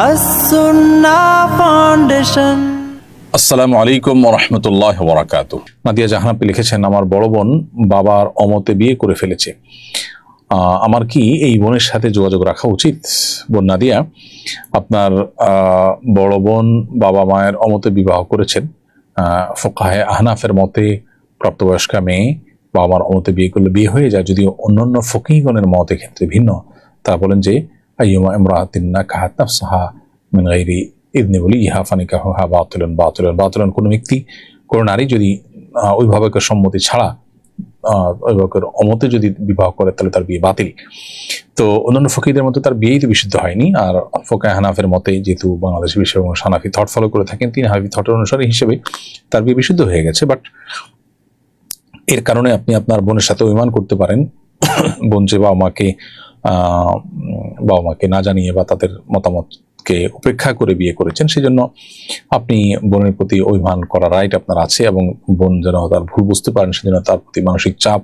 as-sunnah foundation. আসসালামু আলাইকুম ওয়া রাহমাতুল্লাহি ওয়া বারাকাতুহু। নাদিয়া জাহান আপনি লিখেছেন, আমার বড় বোন বাবার অমতে বিয়ে করে ফেলেছে, আমার কি এই বোনের সাথে যোগাযোগ রাখা উচিত? বোন নাদিয়া, আপনার বড় বোন বাবা মায়ের অমতে বিবাহ করেছেন। ফুকাহে আহনাফের মতে প্রাপ্তবয়স্কা মেয়ে বাবা মার অমতে বিয়ে করলে বিয়ে হয়ে যায়, যদিও অন্যান্য ফকিহগণের মতের ক্ষেত্রে ভিন্ন। তারা বলেন যে আইয়ুমা ইমরাআতিন নাকাহাত নাফসাহা মিন গায়রি ইদনি ওয়ালিহা ফানিকাহুহা বাতিলুন। কোনো ব্যক্তি, কোনো নারী যদি অভিভাবকের সম্মতি ছাড়া অভিভাবকের অমতে যদি বিবাহ করে তাহলে তার বিয়ে বাতিল। তো অন্যান্য ফকিহদের মতে তার বিয়েই তো বিশুদ্ধ হয়নি। আর ফোকাহে হানাফের মতে, যেহেতু বাংলাদেশি বিশ্ব এবং হানাফি থট ফলো করে থাকেন, তিনি হানাফি থটের অনুসারী হিসেবে তার বিয়ে বিশুদ্ধ হয়ে গেছে। বাট এর কারণে আপনি আপনার বোনের সাথে অভিমান করতে পারেন। বোন যে বাবা মাকে না জানিয়ে বা তাদের মতামতকে উপেক্ষা করে বিয়ে করেছেন, সেই জন্য আপনি বোনের প্রতি অভিমান করার রাইট আপনার আছে, এবং বোন যেন তার ভুল বুঝতে পারেন, সেজন্য তার প্রতি মানসিক চাপ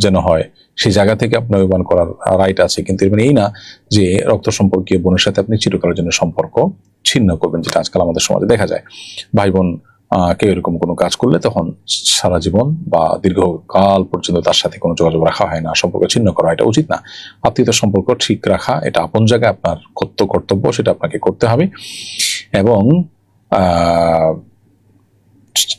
যেন হয়, সেই জায়গা থেকে আপনার অভিমান করার রাইট আছে। কিন্তু এর মানে এই না যে রক্ত সম্পর্কীয় বোনের সাথে আপনি চিরকালের জন্য সম্পর্ক ছিন্ন করবেন, যেটা আজকাল আমাদের সমাজে দেখা যায়। ভাই বোন কেউ এরকম কোনো কাজ করলে তখন সারা জীবন বা দীর্ঘকাল পর্যন্ত তার সাথে কোনো যোগাযোগ রাখা হয় না, সম্পর্ক ছিন্ন করা, এটা উচিত না। আত্মীয়তার সম্পর্ক ঠিক রাখা এটা আপন জায়গায় আপনার কর্তব্য, সেটা আপনাকে করতে হবে। এবং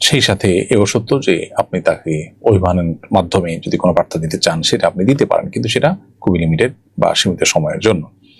সেই সাথে এও সত্য যে আপনি তাকে অভিমানের মাধ্যমে যদি কোনো বার্তা দিতে চান, সেটা আপনি দিতে পারেন, কিন্তু সেটা খুবই লিমিটেড বা সীমিত সময়ের জন্য।